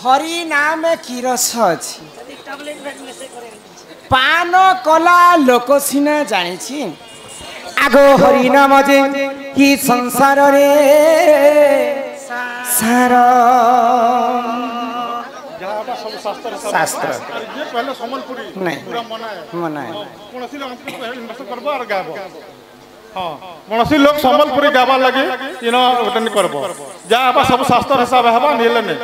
हरि नाम की रस अछि पान कला लोक सिना जानी आगो हरि नाम जे ही संसार रे सार शास्त्र ये पहले सम्बलपुरी नहीं पूरा मना है कौनसी लोग इन्वेस्ट करबो और गाबो हां कौनसी लोग सम्बलपुरी गाबा लगे इनो अटेंड करबो जा आबा सब शास्त्र हिसाब हेबा नीले ने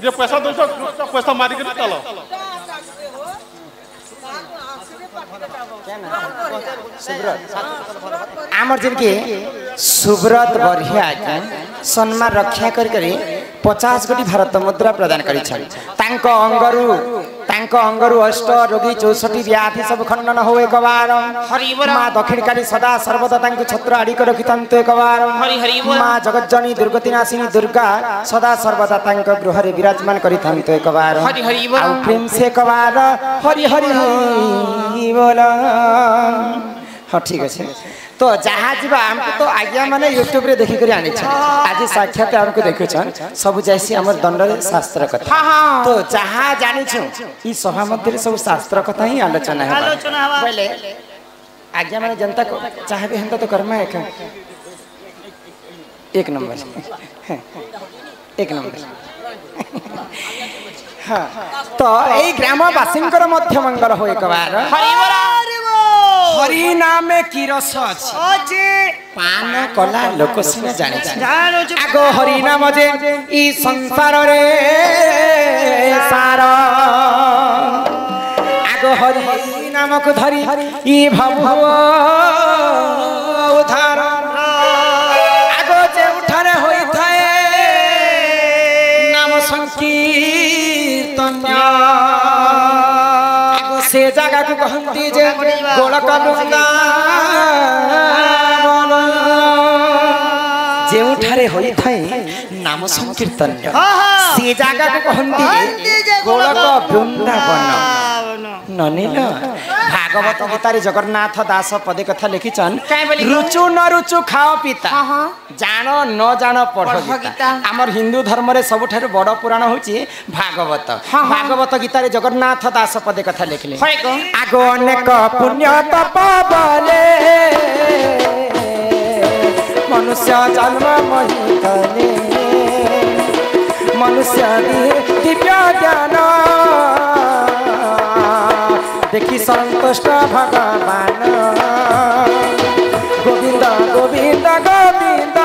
जे पैसा दो पैसा मारी के चलो आमर जन के सुब्रत बढ़िया के सम्मान रक्षा करी 50 कोटी भारत मुद्रा प्रदान करी अंगरु अष्ट रोगी 64 व्याधि सब खंडन हो एक बार माँ दक्षिणकारी सदा सर्वदा छत्र आड़िक रखि एक बार माँ जगज्जनी दुर्गतिनाशिनी दुर्गा सदा सर्वदा गृह विराजमान करि एक बार प्रेम से एक बार हरि हरि बोला हाँ ठीक है तो जहाँ जीवा हमको तो आज्ञा माने यूट्यूब रे देखि करी आनी आज साक्षात हमको देखु सब जैसी हमर दंड रे शास्त्र कथा तो जहाँ जानी छु ई सभा मध्य सब शास्त्र कथा ही आलोचना है पहले आज्ञा माने जनता को चाहे हम तो कर्म है एक नंबर एक नंबर हाँ तो यही ग्रामवासींकर मध्य मंगल हो एक बार हरि नाम की रस अछि पान कला लोक सिना जाने आगो हरि नाम जे ई संसार रे सार आगो हरि नाम को धरी ई भव उधार आगो जे उठारे होई थाए नाम संकीर्तन से जगह को कहती जे गोलक जे उठारे होई थाए नाम संकीर्तन से जगह को कहती गोलक वृंदावन ननिल भागवत गीतारे जगन्नाथ दास पदे कथा लिखिछन रुचु न रुचु खाओ पीता जान न जान पढ़ गीता आमर हिंदू धर्म रे सबठारु बड़ पुराण होची भागवत भागवत गीतारे जगन्नाथ दास पदे कथा लिखले आगो अनेक पुण्य तप बले मनुष्य जन्म मही कले मनुष्य दिव्य ज्ञान देखी संतुष्ट भगवान गोविंद गोविंद गोविंद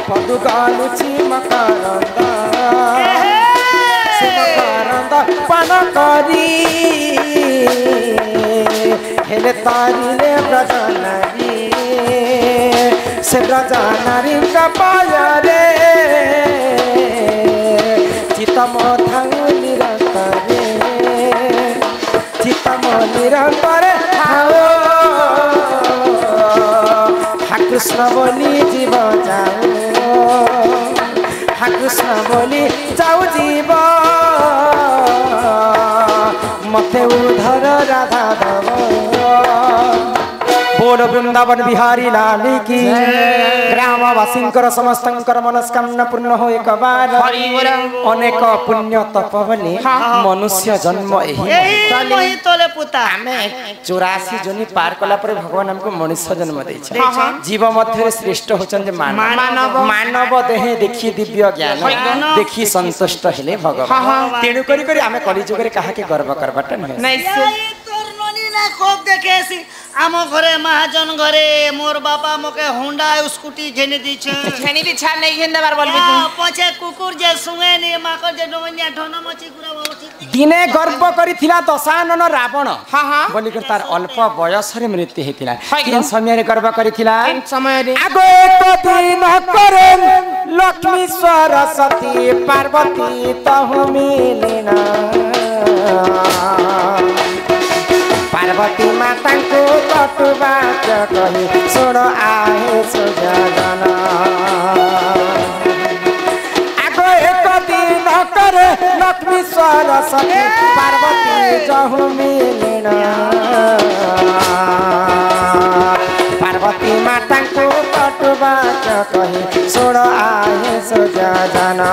पदु गालुची मकरंद से मकरंद पान करी हेले तारिले ब्रजनारी से ब्रजनारी कपाय रे चितम थांग निरंतरे चितम निरंतरे हा कृष्ण बोली जीव जाओ हा कृष्ण बोली जाऊ जीव मते उधर राधा दव बोल वृंदावन बिहारी लाल की ग्रामवासींकर समस्तंकर मनस्कामना पूर्ण हो एक बार अनेक पुण्य तप बने मनुष्य जन्म एही तले पुता हमें 84 जनी पार कला पर भगवान हमको मनुष्य जन्म दैछ जीव मध्य श्रेष्ठ होचन जे मानव मानव देहे देखि दिव्य ज्ञान देखि संतुष्ट हेले भगवान तेनु करी करी हमें कली जुग रे काहा के गर्व करबाटा नहीं खूब देखे आम घरे महाजन घरे मोर बापा मोके होंडा स्कूटी घेने दी घेनी दी छा नहीं घेन देबार बोलबी पछे कुकुर जे सुंगे नि माकर जे डोनिया ठन मची गुरा दिने गर्व करिथिला दशानन रावण हां हां बोली कर तार अल्प बयस रे मृत्यु हेतिला किन समय रे गर्व करिथिला किन समय रे आगो एक दिन करे लक्ष्मी सरस्वती पार्वती तहु मिलिना पार्वती माता को कटु बात कही सुन आए सुजन आगो एक दिन करे लक्ष्मी सरस्वती पार्वती जहु मिलिना पार्वती माता को कटु बात कही सुन आहे सोजा जाना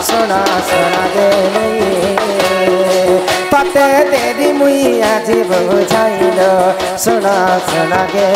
सुन सुन दे तते देवी मुई आज बुझाइल सुन सुन गे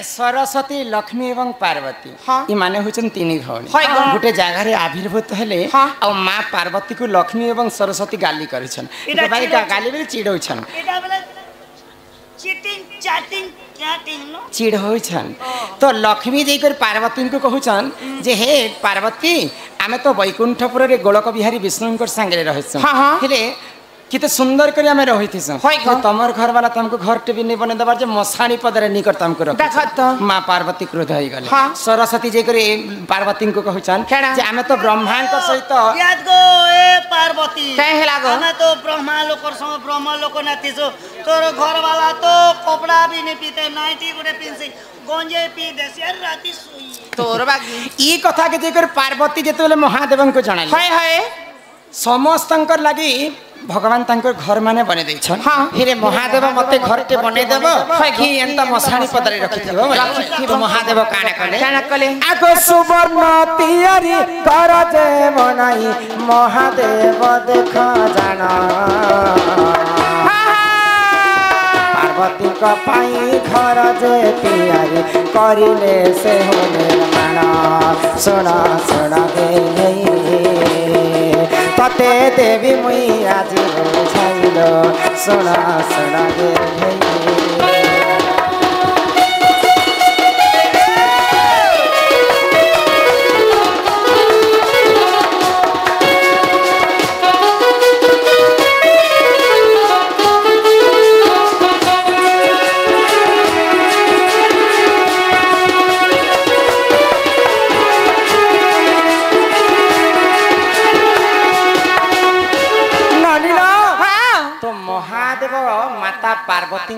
सरस्वती लक्ष्मी एवं पार्वती ये माने होचन तीन भौणी गोटे जगह रे आविर्भूत हेले आ मां पार्वती को लक्ष्मी एवं सरस्वती गाली करिछन तो भाई गाली बेले चिड़ौछन एटा बेला चीटिंग चैटिंग चैटिंग नो चिड़ होइछन तो लक्ष्मी जई कर पार्वती को कहउछन जे हे पार्वती आमे तो वैकुंठपुर रे गोलक बिहारी विष्णुंकर संगे रहछन हेले किते सुंदर करी हमें रही थी तमर घर वाला तुमको घर टीवी नहीं बने दबार जे मसाणी पदरे निकट तुमको रख मां पार्वती क्रोध होई गले सरस्वती जे करे पार्वती को कहउछन जे हमें तो ब्रह्मा को सहित याद गो ए पार्वती कहे हेला गो हमें तो ब्रह्मा लोकर संग ब्रह्मा लोक नाती छो तोर घर वाला तो कपड़ा भी नहीं पीते नाइटी गुडे पिनसे गंजे पी देसे राती सोई तोर बागी ई कथा के जे कर पार्वती जेतेले महादेवन को जणाली हाय हाय समस्तंकर लागि भगवान तांकर घर माने बने दै छन फिर महादेव मते घर के बने देब कि एंता मसाणी पदरे रखि देब तो महादेव काना कले आगो सुवर्ण तियारी कर जे बनाई महादेव देख जाना पार्वती का पाई घर जे तियारी करिले से होने माना सोना सोना दे तते देवी मुई आज बुझाइल सोना सोना गे माता पार्वती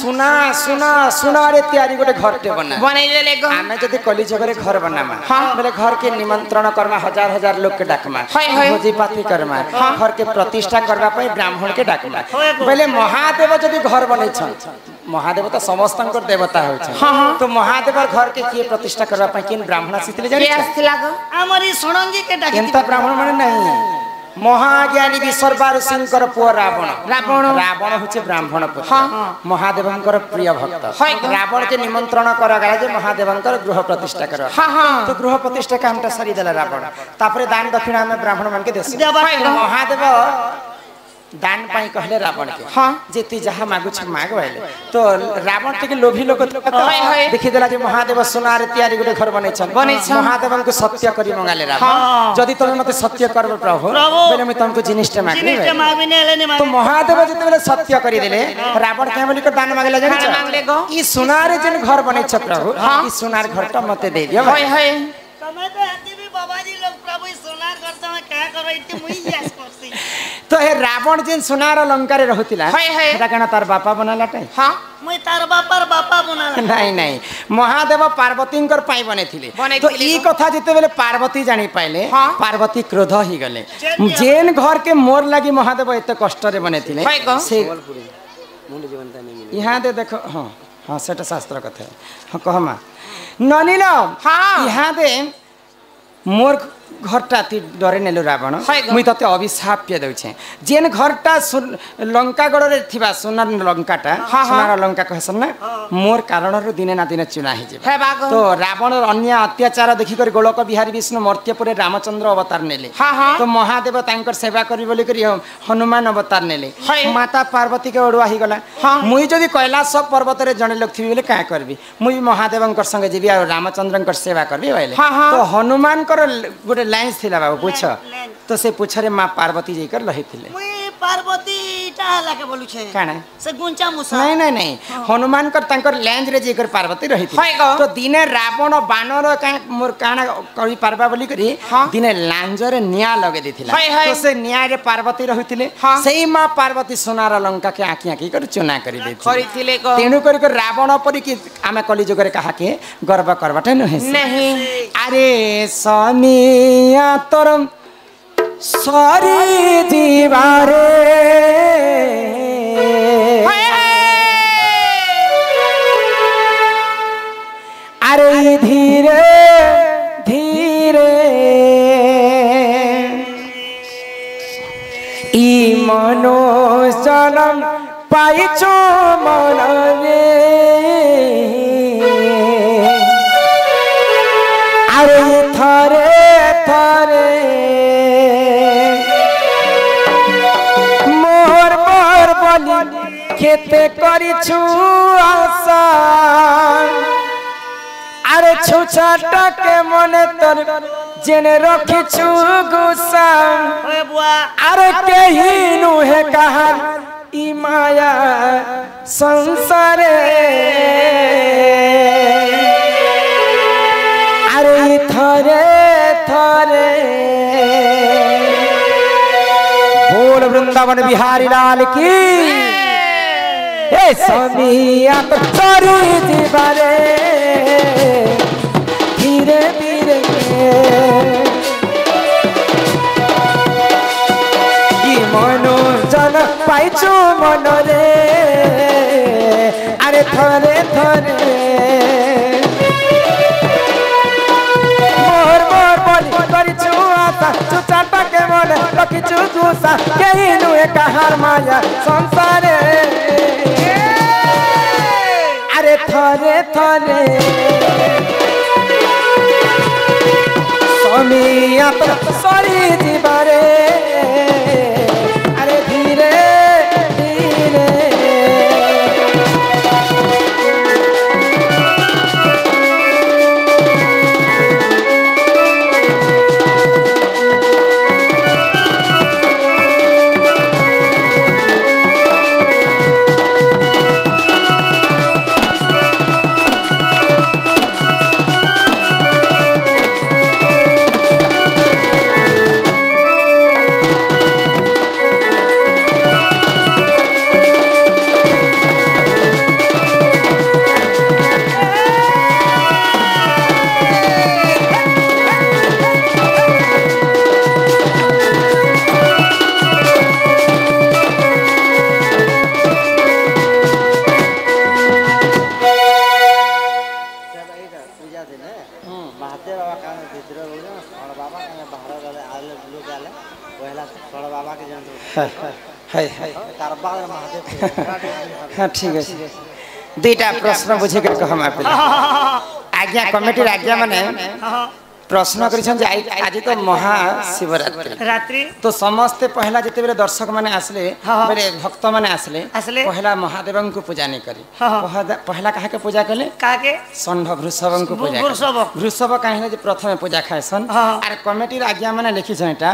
सुना सुना सुना रे तैयारी गोटे घर टे बना बनैले गो आमे जदी कली जगरे घर बनामा बोले घर के निमंत्रण करमा हजार हजार लोग के डाकमा भोजी पाती करमा घर के प्रतिष्ठा करबा पई ब्राह्मण के डाकमा बोले महादेव जदी घर बनै छ महादेव तो समस्तंकर देवता होय छ तो महादेव घर के किए प्रतिष्ठा करबा पई किन ब्राह्मण सितले जानि हमरी सोणंगी के डाकी एंता ब्राह्मण माने नहीं महाज्ञानी विश्वरबार सिंहकर पुआ रावण रावण रावण होचे ब्राह्मण पुत्र महादेवंकर प्रिय भक्त रावण के निमंत्रण करा गला जे महादेवंकर गृह प्रतिष्ठा कर तो गृह प्रतिष्ठा कामटा सरी देला रावण तापरे दान दक्षिणा में ब्राह्मण मन के देस महादेव दान पाई कहले रावण के जे तू जहा मागु छ माग वाले तो रावण के लोभी लोक देखि देला जे महादेव सोनार तैयारी गोटे घर बनै छन महादेवन को सत्य करी मंगाले रावण जदी तमे मते सत्य करबो प्रभु बेले मैं तुमको जिनिष्ट मागले तो महादेव जते बेले सत्य करी देले रावण के बोली को दान मागले जानि छ ई सोनार जेन घर बनै छ प्रभु ई सोनार घर त मते दे दियो हाय हाय समय तो हती भी बाबाजी लोग प्रभु सोनार घर समय क्या करो इते मुई यास करसी तो हे रावण जेन सोनार लंका रे रहतिला एटा कना तार बापा बनालाटे हां मुई तार बापा बनाला नहीं नहीं महादेव पार्वतींकर पाई बनेथिले तो ई कथा जते बेले पार्वती जानि पाइले पार्वती क्रोध ही गले जेन घर के मोर लागी महादेव एते कष्ट रे बनेथिले से यहां दे देखो हां हां सेटा शास्त्र कथा हां कहमा ननिलो हां यहां दे मोर घरटा ती डरे नेलो रावण मुई तते अभिशाप पे दउ छे जेन घरटा लंका गड़ रे थिबा सोनार लंकाटा सोनार लंका कहसन ना मोर कारण रो दिने ना दिने चुना ही जे तो रावण अन्य अत्याचार देखि कर गोलक बिहारी विष्णु मर्त्यपुर रामचंद्र अवतार नेले तो महादेव तांकर सेवा करी बोली करी हनुमान अवतार नेले माता पार्वती के ओडवा ही गला मुई जदी कैलाश पर्वत रे जणे लोग थिबी बोले का करबी मुई महादेवंकर संगे जेबी आ रामचंद्रंकर सेवा करबी बोले तो हनुमान कर गोटे लाइन थिला बाबू पूछ तो से पूछरे मां पार्वती जी कर लही थिले मुई पार्वती टा लाके बोलू छे काना से गुंचा मुसा नहीं नहीं नहीं हनुमान कर तांकर लैंज रे जेकर पार्वती रही थी होय गो। तो दिने रावण बानर का मोर काना करी पारबा बोली करी दिने लांज रे निया लगे देथिला होय, होय। तो से निया रे पार्वती रहुतिले हाँ। सेही मां पार्वती सोनार लंका के आखी आखी कर चुना करी देथि କରିଥିଲେ କ तेणु कर रावण परी कि आमे कली जुगरे कहा के गर्व करबाटे नहे नहीं अरे समिया तोर सरी दीवारे होय, अरे धीरे धीरे ई मनो जन्म पाइचो मन रे अरे थरे थरे मोर मोर बोली खेते करिछु आशा अरे छुछाटा के मने तर जेने रखिछु गुस्सा ओए बुआ अरे केही नुहे कहा ई माया संसारे अरे थरे थरे बोल वृंदावन बिहारी लाल की ए समिया तो सरी दीवारे धीरे धीरे की मनो जन पाइचो मन रे अरे थरे थरे मोर मोर बोली करिछु आशा चुचाटा के मन रखिछु गुस्सा केही नुहे कहार माया संसारे अरे थरे थरे समिया तो सरी दीवारे अरे धीरे धीरे हाय हाय हाँ ठीक है दुईटा प्रश्न बुझे कर कह हम आज्ञा कमिटी आज्ञा माने प्रश्न करिछन जे आज तो महाशिवरात्रि रात्रि तो समस्ते पहला जिते बेले दर्शक माने आसले बेले भक्त माने आसले पहला महादेवं को पूजा नहीं करी पहला काहे के पूजा कले काके षंढ वृषभं को पूजा वृषभ वृषभ काहे जे प्रथम पूजा खायसन आर कमिटी आज्ञा माने लिखि जटा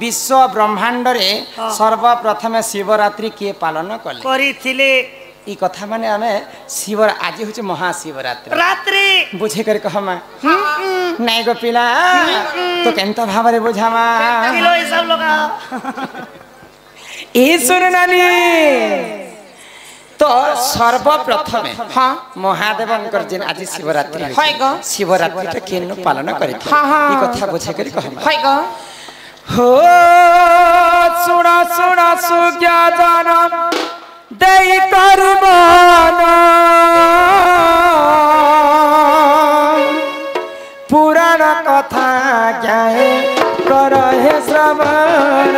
विश्व ब्रह्मांड रे सर्वप्रथम शिवरात्रि के पालन कले करिथिले ई कथा माने हमें शिवर आज होचे महाशिवरात्रि रात्रि बुझे कर कहमा नहीं गो पिला तो केंता भावरे बुझामा किलो ई सब लोग ई सुन नानी तो सर्वप्रथम हाँ महादेवंकर जिन आज शिवरात्रि होय गो शिवरात्रि के केन पालन करित ई कथा बुझे कर कहमा होय गो हो सुना सुना सुज्ञा जानम दई करबान पुराण कथा ज्ञाए कर हे श्रवण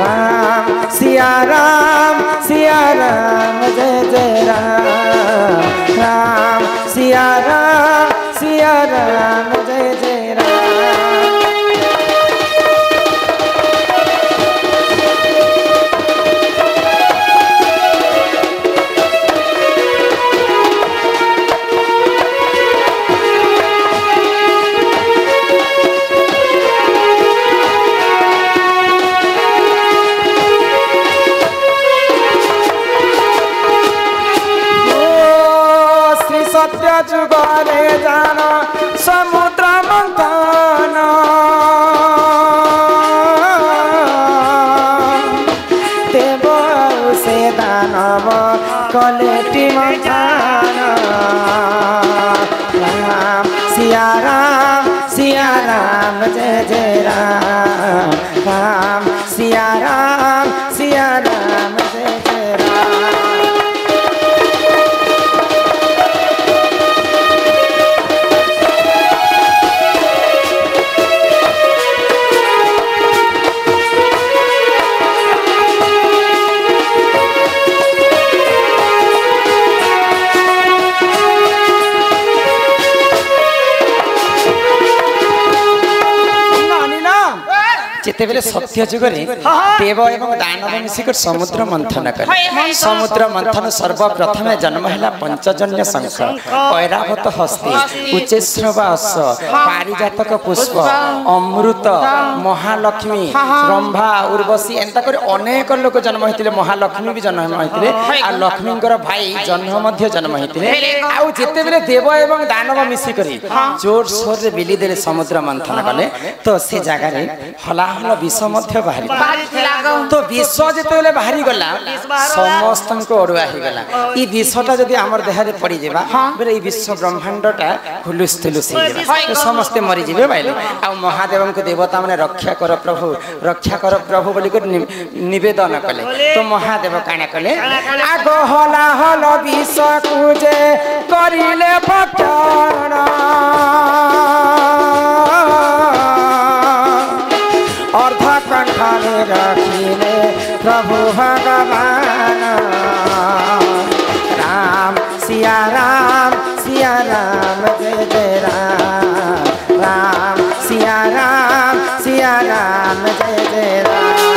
राम सिया राम जय जय राम राम सिया राम जय जय राम जुगरे जान समुद्र मंथन देव से दानव कलेटी मंथन राम सिया राम जय जय राम राम सिया राम जय जय राम। जितेबले सत्य जुगरे देव एवं दानव मिसिक समुद्र मंथन कले समुद्र मंथन सर्वप्रथम जन्म है पंचजन्य शंख ऐरावत हस्ती उच्चेश्रव अश्व पारिजातक पुष्प अमृत महालक्ष्मी रंभा उर्वशी एंता कर अनेक लोक जन्म होते महालक्ष्मी भी जन्म होते आ लक्ष्मी भाई जन्म जन्म होते आतेबले देव एवं दानव मिसिक जोर सोर रे बिली देले समुद्र मंथन कले तो से जगार हला विष बाहरी तो विष जो बाहरी गला समस्त अड़ुआ हो गला ये विषटा जब आम देह में पड़ जावा बोले ये विश्व ब्रह्मांडटा हुलुस थुलुस हो समस्ते मरीजे बाइले आ महादेव को देवता मैंने रक्षा कर प्रभु बोलिक नवेदन कले तो महादेव काना कले आग हला हल विष पूजे करिले भक्षण अर्ध कंठे रखिले प्रभु भगवान राम सिया राम जय जय राम राम सिया राम जय जय राम।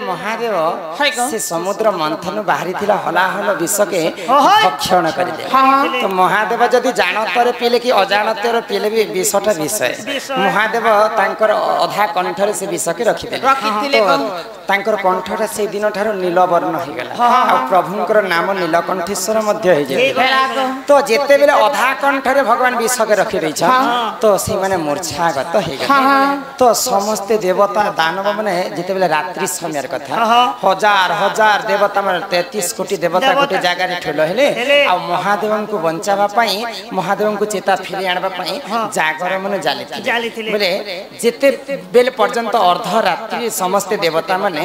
महादेव से समुद्र मंथन बाहरी हला हल विष के भक्षण करते तो महादेव जदि जानतर पीले कि अजाणतर पीले भी विषटा विषय महादेव अधा कंठरे से विष के रखिदे तो कंठटा से दिन ठार नीलवर्ण हो गला प्रभुंकर नाम नीलकंठेश्वर तो जिते बेले अधा कंठरे भगवान विष के रखी दे तो से माने मूर्छागत हो गला तो समस्ते देवता दानव माने जिते बेले रात्रि समय कथा हजार हजार देवता मान 33 कोटी देवता गोटे जगार ठेल हेले आ महादेव को बचावा महादेव को चेता फेरी आनबा जागर मन जाली बोले जिते बेले पर्यंत अर्ध रात्रि समस्त देवता माने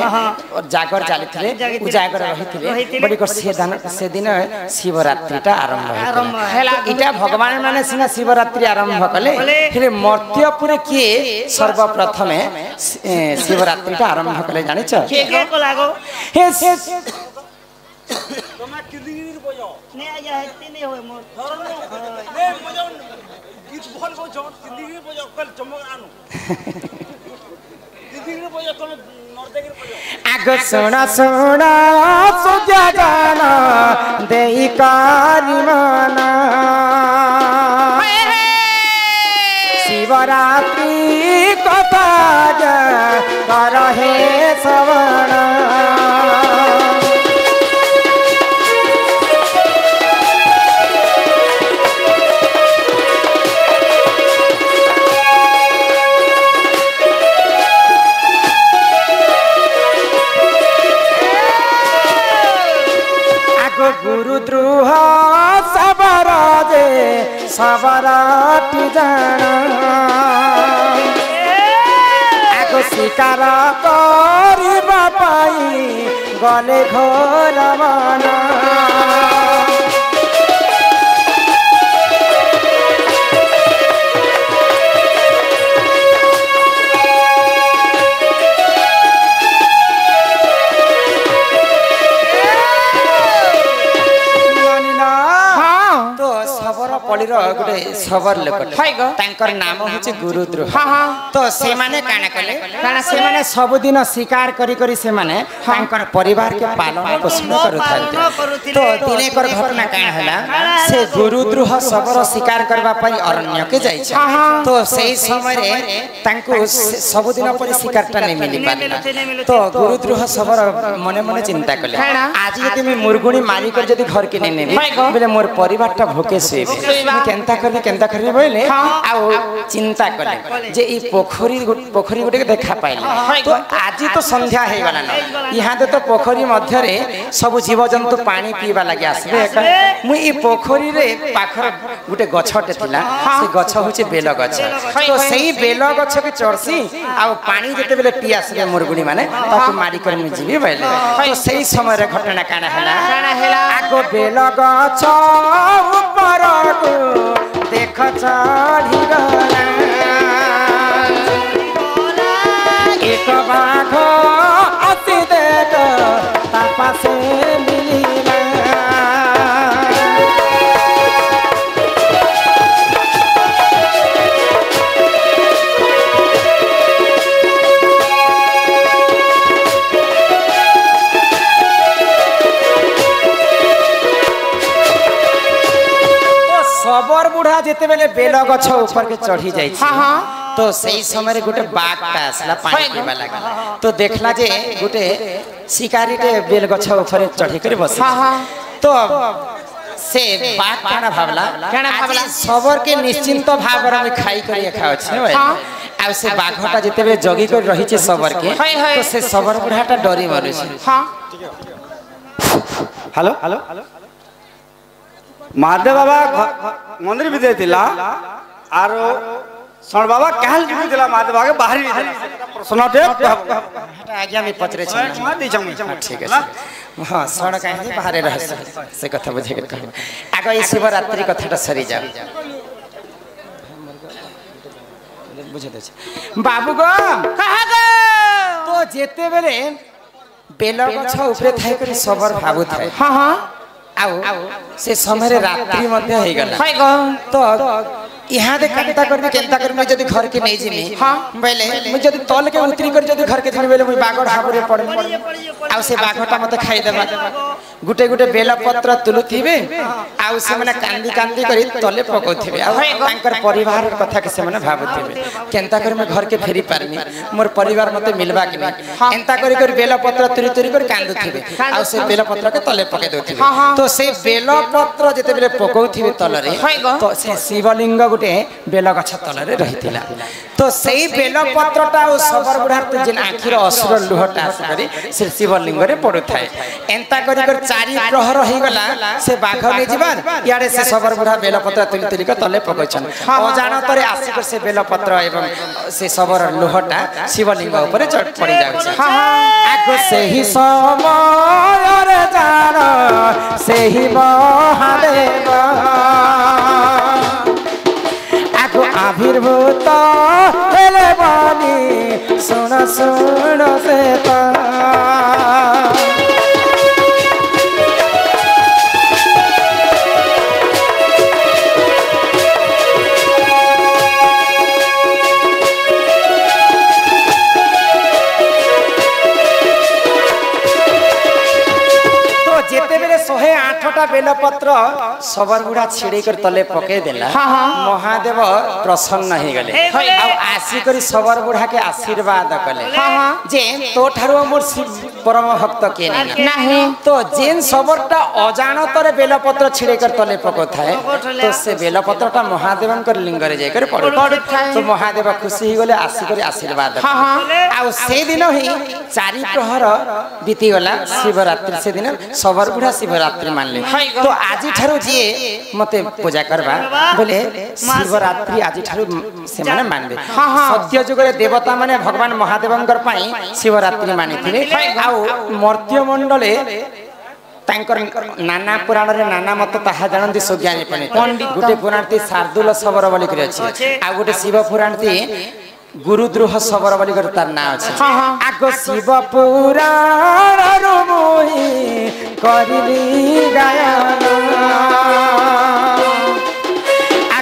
जागर जाली उजागर रही से दिन शिवरात्रिटा आरंभ इटा भगवान माने सिना शिवरात्रि आरंभ कले मर्त्यपुर किए सर्वप्रथमे शिवरात्रिटा आरंभ कले जानि लागो हे तोमा किलिर बजो ने आया हेती ने होय मोर ने बजो गीत भल बजो किलिर बजो कल चमक आनु किलिर बजो तने नरदेगिर बजो आग सोना सोना सुजा जाना देई कारी माना शिवरात्रि कथा कर हे सवना गुरुद्रोह सबराजे सबराटी जाना आगो शिकार करिबा पाई गले घोर मना कलिर गोटे सबर लोक तांकर नाम होचे गुरुद्रोह तो से माने काना कले काना से माने सब दिन शिकार करी करी से माने तांकर परिवार के पालन पोषण करूथांते तो दिने कर घटना काना हला से गुरुद्रोह सबर शिकार करबा पई अरण्य के जाई छ तो सेही समय रे तांको सब दिन पर शिकारटा नै मिली पारला तो गुरुद्रोह सबर मने मने चिंता कले आज यदि मैं मुरगुणी मारी कर जदी घर के नै नेबे बोले मोर परिवारटा भोके सेबे केंता करबे बोले आ चिंता कले जे ई पोखरी गोटे देखा पाइले तो आज तो संध्या हे गला न यहाँ तो पोखरी मध्य रे सब जीव जंतु पानी पीवा लागि आसबे मु ई पोखरी रे पाखर गोटे गछटे थिला से गछ होचे बेल गछ तो सेही बेल गछ के चढ़सी आ पानी जते बेले पी आसबे मुरगुणी माने ताकू मारी कर मि जीवी बैले तो सेही समय रे घटना काना हला आगो बेल गछ ऊपर को देख चढ़ी गला एक बाघ अति देख ता पासे मिलिला सबर बुढ़ा जेते बेले बेल गछ ऊपर के चढ़ी जाई तो सही समय गोटे बाघटा आसला पानी पीवा लागला तो देखला जे गोटे शिकारीटे बेल गछ ऊपर चढ़ी कर बस तो से बाघ काना भावला सबर के निश्चिंत भाव में खाई कर खाओ छै आ से बाघटा जेते बेले जगी कर रही छै सबर के तो से सबर बुढ़ाटा डरी मरे छै हेलो महादेव बाबा मंदिर भी देतिला आरो सण बाबा कहल जीवी दिला महादेव बाबा के बाहर भी प्रश्नटे आज्ञा में पचरे छै मार दी छम ठीक है हां सण काहे बाहर रह से कथा बुझे के कह आगे ई शिवरात्रि कथाटा सरी जा बुझे दे बाबू गो कहा गो तो जेते बेले बेल गछ ऊपर थाई कर सबर भाबु थाए हां आओ से समय रे रात्रि मध्य हे गला तो यहाँ दे केंता करबे जदी घर के नै जिमी हां बेले मु जदी तल के उतरी कर जदी घर के जिमी बेले मु बागड़ हाबरे पड़े आ से बाघटा मते खाई देबा गुटे गुटे बेल पत्र तुलुथिबे आ से माने कांदी करी तले पकोथिबे आ तांकर परिवार कथा के से माने भाबुथिबे केंता कर मैं घर के फेरी पारमी मोर परिवार मते मिलबा कि एंता कर बेल पत्र तुरी कर कांदुथिबे आ से बेल पत्र के तले पके दोथिबे तो से बेल पत्र जते बेले पकोथिबे तलरे तो से शिवलिंग गोटे बेल गछ तलरे रहितिला तो सेही बेल पत्रटा ओ सबर बुढ़ार तो जिन आखिर असुर लुहटा आसकरी से शिवलिंग रे पडु थाए एंता करी कर चारि प्रहर हे गला से बाघ ले जिबार यारे से सबर बुढ़ा बेल पत्र तुली के तले पकैछन अजानतरे आसिकर से बेल पत्र एवं से सबर लुहटा शिवलिंग ऊपर चढ़ पड़ी जाउछ आगो सेही समय रे जान सेही महादेव आविर्भूत हेले बानी सुन से बेलपत्र सबर गुड़ा छिड़े कर तले पके देला महादेव प्रसन्न हे गले आ आसी करी सबर बुढ़ा के आशीर्वाद कले जे तो ठारो मोर परम भक्त के नाही तो जेन सबरटा अजानतरे बेलपत्र छिड़े कर तले पको थाए तो से बेलपत्रटा महादेवन कर लिंग रे जाय कर पड़ तो महादेव खुशी ही गले आसी करी आशीर्वाद आ से दिन ही चारि प्रहर बीती गला शिवरात्रि से दिन सबर बुढ़ा शिवरात्रि मानले तो आज ठारो जे मते पूजा करबा बोले शिवरात्रि आज ठारो से माने मानबे सत्य जुग रे देवता माने भगवान महादेवंकर पई शिवरात्रि मानिथिले आ मर्त्य मंडले तांकर नाना पुराण रे नाना मत ताहा जानନ୍ତି सुज्ञानी पंडित गुटे पुराण ती शार्दुल सबर बोली करे अछि आ गुटे शिव पुराण ती गुरुद्रोह सबर बोली कर तार नाम अछि आगो शिव पुराण रो मोहि करिली गायन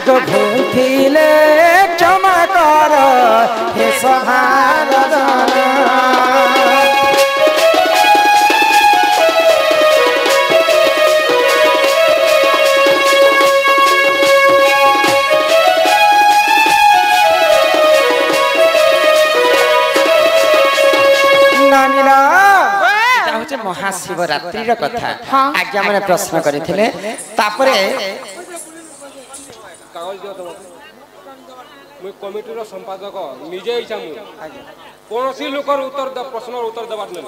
आगो भूल थिले क्षमा कर हे सहार महाशिवरात्रि कथा आज्ञा मैंने प्रश्न करथिले तापरे मुई कमिटी रो संपादक निजे इच्छा मु कोनोसी लोकर उत्तर प्रश्न उत्तर देबार नै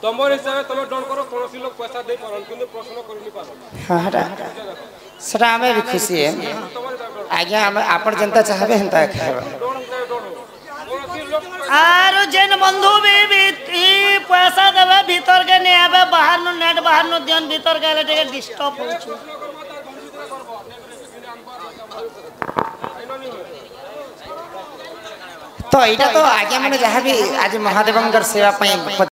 तमर हिसाब तमे डन करो कोनोसी लोग पैसा दे परन किंतु प्रश्न कर नि पारो हां सरा हमें भी खुशी है आज्ञा हम आपण जनता चाहबे हंता खाबो आरो जेन बंधु भी पैसा देवे भीतर के नहीं आवे बाहर नो नेट बाहर नो ध्यान भीतर के ले डिस्टर्ब हो छु तो एटा तो आज्ञा माने जहाँ भी आज महादेवंकर सेवा पई